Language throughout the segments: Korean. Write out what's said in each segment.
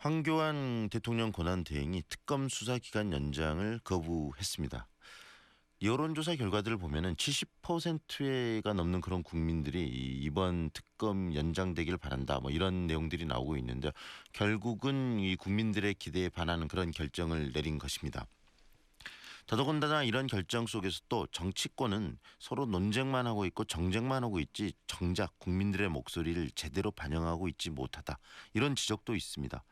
황교안 대통령 권한대행이 특검 수사 기간 연장을 거부했습니다. 여론조사 결과들을 보면은 70%가 넘는 그런 국민들이 이번 특검 연장되길 바란다, 뭐 이런 내용들이 나오고 있는데 결국은 이 국민들의 기대에 반하는 그런 결정을 내린 것입니다. 더더군다나 이런 결정 속에서 또 정치권은 서로 논쟁만 하고 있고 정쟁만 하고 있지 정작 국민들의 목소리를 제대로 반영하고 있지 못하다, 이런 지적도 있습니다.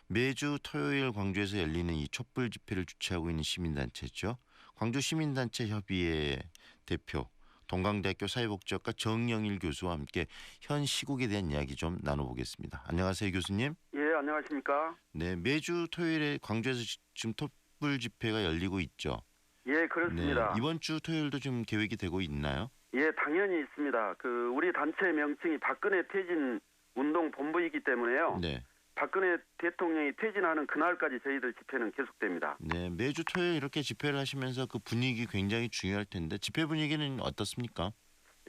매주 토요일 광주에서 열리는 이 촛불 집회를 주최하고 있는 시민단체죠. 광주시민단체 협의회 대표 동강대학교 사회복지학과 정영일 교수와 함께 현 시국에 대한 이야기 좀 나눠보겠습니다. 안녕하세요, 교수님. 예, 안녕하십니까? 네, 매주 토요일에 광주에서 지금 촛불 집회가 열리고 있죠. 예, 그렇습니다. 네, 이번 주 토요일도 좀 계획이 되고 있나요? 예, 당연히 있습니다. 우리 단체 명칭이 박근혜 퇴진 운동 본부이기 때문에요. 네. 박근혜 대통령이 퇴진하는 그날까지 저희들 집회는 계속됩니다. 네, 매주 토요일 이렇게 집회를 하시면서 그 분위기 굉장히 중요할 텐데 집회 분위기는 어떻습니까?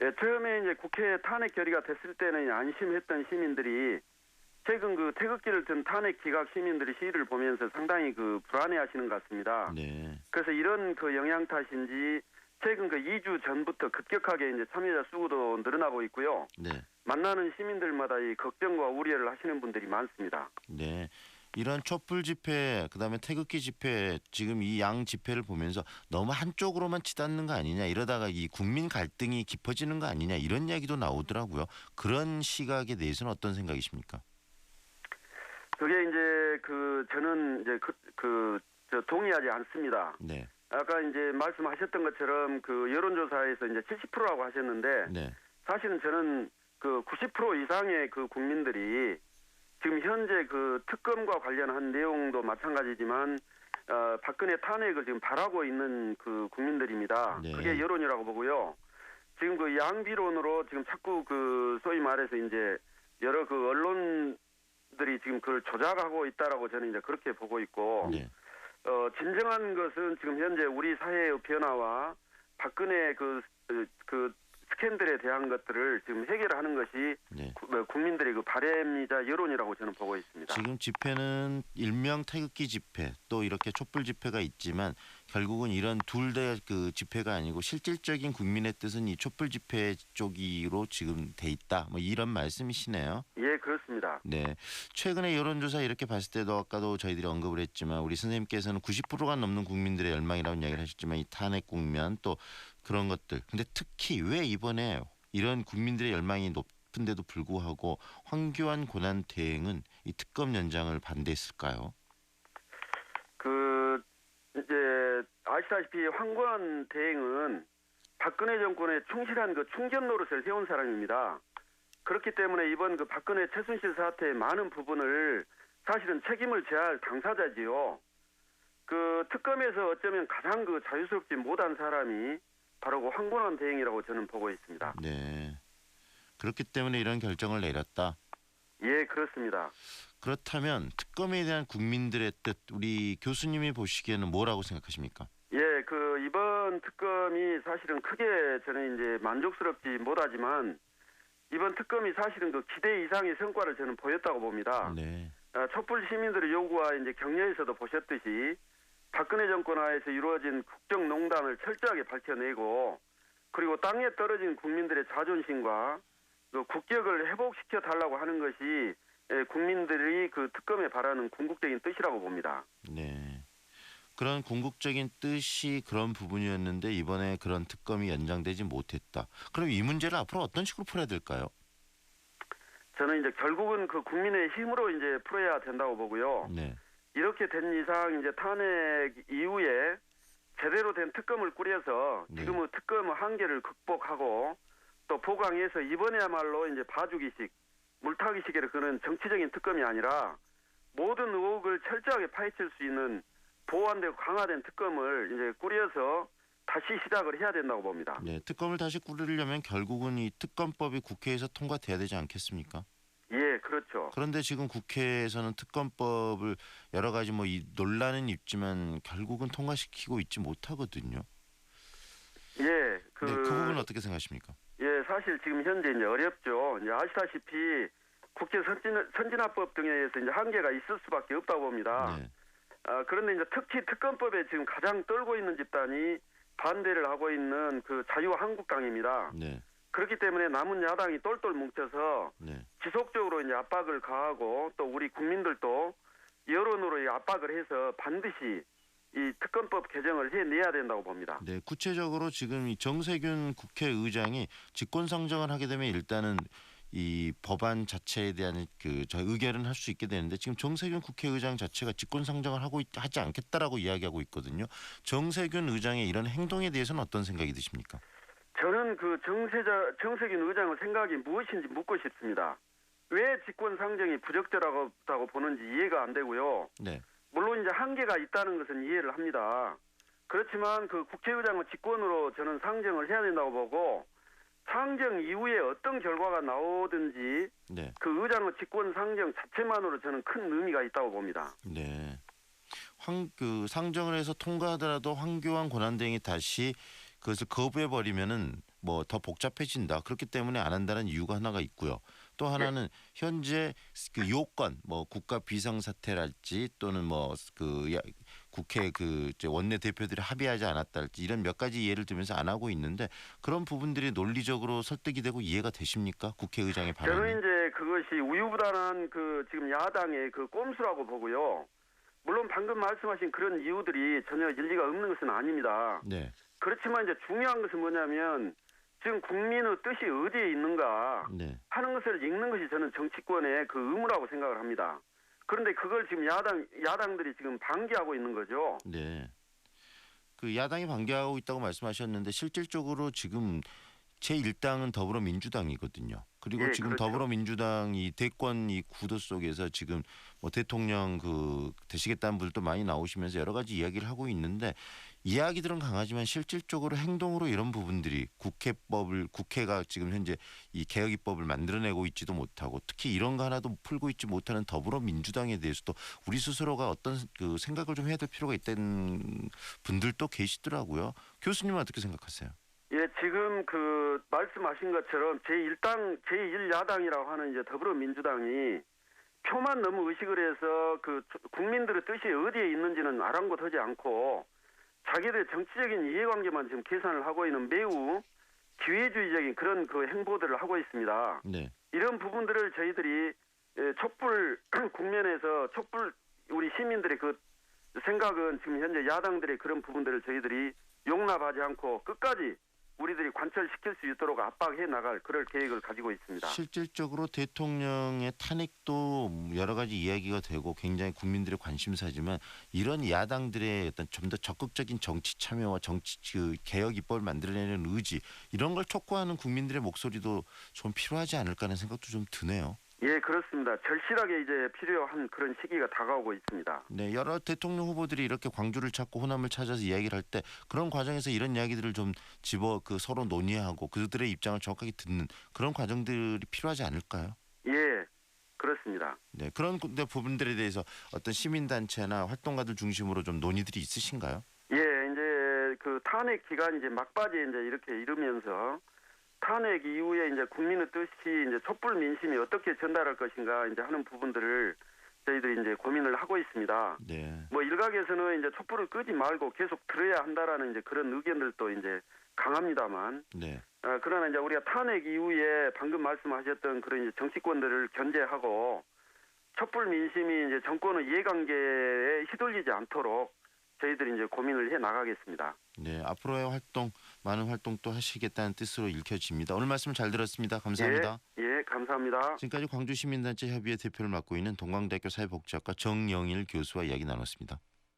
예, 처음에 이제 국회 탄핵 결의가 됐을 때는 안심했던 시민들이 최근 태극기를 든 탄핵 기각 시민들의 시위를 보면서 상당히 불안해하시는 것 같습니다. 네. 그래서 이런 영향 탓인지 최근 2주 전부터 급격하게 이제 참여자 수도 늘어나고 있고요. 네. 만나는 시민들마다 이 걱정과 우려를 하시는 분들이 많습니다. 네. 이런 촛불 집회, 그다음에 태극기 집회, 지금 이 양 집회를 보면서 너무 한쪽으로만 치닫는 거 아니냐, 이러다가 이 국민 갈등이 깊어지는 거 아니냐, 이런 이야기도 나오더라고요. 그런 시각에 대해서는 어떤 생각이십니까? 그게 이제 저는 이제 동의하지 않습니다. 네. 아까 이제 말씀하셨던 것처럼 여론조사에서 이제 70%라고 하셨는데 네. 사실은 저는 90% 이상의 국민들이 지금 현재 특검과 관련한 내용도 마찬가지지만 박근혜 탄핵을 지금 바라고 있는 국민들입니다. 네. 그게 여론이라고 보고요. 지금 양비론으로 지금 자꾸 소위 말해서 이제 여러 언론들이 지금 그걸 조작하고 있다라고 저는 이제 그렇게 보고 있고, 네. 진정한 것은 지금 현재 우리 사회의 변화와 박근혜 스캔들에 대한 것들을 지금 해결하는 것이 네. 국민들의 바람이자 여론이라고 저는 보고 있습니다. 지금 집회는 일명 태극기 집회, 또 이렇게 촛불 집회가 있지만 결국은 이런 둘 다 집회가 아니고 실질적인 국민의 뜻은 이 촛불 집회 쪽으로 지금 돼 있다, 뭐 이런 말씀이시네요. 예, 그렇습니다. 네. 최근에 여론조사 이렇게 봤을 때도 아까도 저희들이 언급을 했지만 우리 선생님께서는 90%가 넘는 국민들의 열망이라는 이야기를 하셨지만 이 탄핵 국면 또 그런 것들. 근데 특히 왜 이번에 이런 국민들의 열망이 높은데도 불구하고 황교안 권한대행은 이 특검 연장을 반대했을까요? 이제 아시다시피 황교안 대행은 박근혜 정권에 충실한 충견 노릇을 세운 사람입니다. 그렇기 때문에 이번 박근혜 최순실 사태의 많은 부분을 사실은 책임을 져야 할 당사자지요. 특검에서 어쩌면 가장 자유스럽지 못한 사람이 바로 황교안 대행이라고 저는 보고 있습니다. 네. 그렇기 때문에 이런 결정을 내렸다. 예, 그렇습니다. 그렇다면 특검에 대한 국민들의 뜻, 우리 교수님이 보시기에는 뭐라고 생각하십니까? 예, 이번 특검이 사실은 크게 저는 이제 만족스럽지 못하지만 이번 특검이 사실은 기대 이상의 성과를 저는 보였다고 봅니다. 네. 촛불 시민들의 요구와 이제 격려에서도 보셨듯이 박근혜 정권 하에서 이루어진 국정농단을 철저하게 밝혀내고, 그리고 땅에 떨어진 국민들의 자존심과 국격을 회복시켜 달라고 하는 것이 국민들이 특검에 바라는 궁극적인 뜻이라고 봅니다. 네. 그런 궁극적인 뜻이 그런 부분이었는데 이번에 그런 특검이 연장되지 못했다. 그럼 이 문제를 앞으로 어떤 식으로 풀어야 될까요? 저는 이제 결국은 국민의 힘으로 이제 풀어야 된다고 보고요. 네. 이렇게 된 이상 이제 탄핵 이후에 제대로 된 특검을 꾸려서 지금의 특검의 한계를 극복하고 또 보강해서 이번에야말로 이제 봐주기식, 물타기식으로 그는 정치적인 특검이 아니라 모든 의혹을 철저하게 파헤칠 수 있는 보완되고 강화된 특검을 이제 꾸려서 다시 시작을 해야 된다고 봅니다. 네, 특검을 다시 꾸리려면 결국은 이 특검법이 국회에서 통과돼야 되지 않겠습니까? 예, 그렇죠. 그런데 지금 국회에서는 특검법을 여러 가지 이 논란은 있지만 결국은 통과시키고 있지 못하거든요. 예, 네, 그 부분은 어떻게 생각하십니까? 예, 사실 지금 현재 이제 어렵죠. 이제 아시다시피 국회 선진화법 등에 의해서 이제 한계가 있을 수밖에 없다고 봅니다. 네. 그런데 이제 특히 특검법에 지금 가장 떨고 있는 집단이 반대를 하고 있는 그 자유한국당입니다. 네. 그렇기 때문에 남은 야당이 똘똘 뭉쳐서 네. 지속적으로 이제 압박을 가하고 또 우리 국민들도 여론으로 이 압박을 해서 반드시 이 특검법 개정을 해내야 된다고 봅니다. 네, 구체적으로 지금 이 정세균 국회의장이 직권상정을 하게 되면 일단은 이 법안 자체에 대한 그 저 의결은 할 수 있게 되는데 지금 정세균 국회의장 자체가 직권상정을 하지 않겠다라고 이야기하고 있거든요. 정세균 의장의 이런 행동에 대해서는 어떤 생각이 드십니까? 저는 그 정세균 의장의 생각이 무엇인지 묻고 싶습니다. 왜 직권상정이 부적절하다고 보는지 이해가 안 되고요. 네. 물론 이제 한계가 있다는 것은 이해를 합니다. 그렇지만 그 국회의장의 직권으로 저는 상정을 해야 된다고 보고 상정 이후에 어떤 결과가 나오든지 네. 그 의장의 직권 상정 자체만으로 저는 큰 의미가 있다고 봅니다. 네. 그 상정을 해서 통과하더라도 황교안 권한대행이 다시 그것을 거부해 버리면은 뭐 더 복잡해진다. 그렇기 때문에 안 한다는 이유가 하나가 있고요. 또 하나는 현재 그 요건 뭐 국가 비상사태랄지 또는 뭐 그 국회 그 원내 대표들이 합의하지 않았다랄지 이런 몇 가지 예를 들면서 안 하고 있는데 그런 부분들이 논리적으로 설득이 되고 이해가 되십니까? 국회의장의 발언이. 저는 이제 그것이 우유부단한 그 지금 야당의 그 꼼수라고 보고요. 물론 방금 말씀하신 그런 이유들이 전혀 일리가 없는 것은 아닙니다. 네. 그렇지만 이제 중요한 것은 뭐냐면 지금 국민의 뜻이 어디에 있는가 네. 하는 것을 읽는 것이 저는 정치권의 그 의무라고 생각을 합니다. 그런데 그걸 지금 야당들이 지금 방기하고 있는 거죠. 네. 그 야당이 반기하고 있다고 말씀하셨는데 실질적으로 지금 제1당은 더불어민주당이거든요. 그리고 예, 지금 그렇죠. 더불어민주당이 대권 이 구도 속에서 지금 뭐 대통령 그 되시겠다는 분들도 많이 나오시면서 여러 가지 이야기를 하고 있는데 이야기들은 강하지만 실질적으로 행동으로 이런 부분들이 국회가 지금 현재 이 개혁 입법을 만들어내고 있지도 못하고 특히 이런 거 하나도 풀고 있지 못하는 더불어민주당에 대해서도 우리 스스로가 어떤 그 생각을 좀 해야 될 필요가 있다는 분들도 계시더라고요. 교수님은 어떻게 생각하세요? 예, 지금 그 말씀하신 것처럼 제1야당이라고 하는 이제 더불어민주당이 표만 너무 의식을 해서 그 국민들의 뜻이 어디에 있는지는 아랑곳하지 않고 자기들의 정치적인 이해관계만 지금 계산을 하고 있는 매우 기회주의적인 그런 그 행보들을 하고 있습니다. 네. 이런 부분들을 저희들이 촛불 국면에서 촛불 우리 시민들의 그 생각은 지금 현재 야당들의 그런 부분들을 저희들이 용납하지 않고 끝까지 우리들이 관철시킬 수 있도록 압박해 나갈 그럴 계획을 가지고 있습니다. 실질적으로 대통령의 탄핵도 여러 가지 이야기가 되고 굉장히 국민들의 관심사지만 이런 야당들의 어떤 좀 더 적극적인 정치 참여와 정치 그 개혁 입법을 만들어내는 의지 이런 걸 촉구하는 국민들의 목소리도 좀 필요하지 않을까 하는 생각도 좀 드네요. 예, 그렇습니다. 절실하게 이제 필요한 그런 시기가 다가오고 있습니다. 네, 여러 대통령 후보들이 이렇게 광주를 찾고 호남을 찾아서 이야기를 할 때 그런 과정에서 이런 이야기들을 좀 서로 논의하고 그들의 입장을 정확하게 듣는 그런 과정들이 필요하지 않을까요? 예, 그렇습니다. 네, 그런 부분들에 대해서 어떤 시민단체나 활동가들 중심으로 좀 논의들이 있으신가요? 예, 이제 그 탄핵 기간이 이제 막바지에 이제 이렇게 이르면서 탄핵 이후에 이제 국민의 뜻이 이제 촛불 민심이 어떻게 전달할 것인가 이제 하는 부분들을 저희들이 이제 고민을 하고 있습니다. 네. 뭐 일각에서는 이제 촛불을 끄지 말고 계속 들어야 한다라는 이제 그런 의견들도 이제 강합니다만, 네. 그러나 이제 우리가 탄핵 이후에 방금 말씀하셨던 그런 이제 정치권들을 견제하고 촛불 민심이 이제 정권의 이해관계에 휘둘리지 않도록 저희들이 이제 고민을 해 나가겠습니다. 네, 앞으로의 활동 많은 활동 또 하시겠다는 뜻으로 읽혀집니다. 오늘 말씀 잘 들었습니다. 감사합니다. 예, 감사합니다. 지금까지 광주시민단체 협의회 대표를 맡고 있는 동광대학교 사회복지학과 정영일 교수와 이야기 나눴습니다.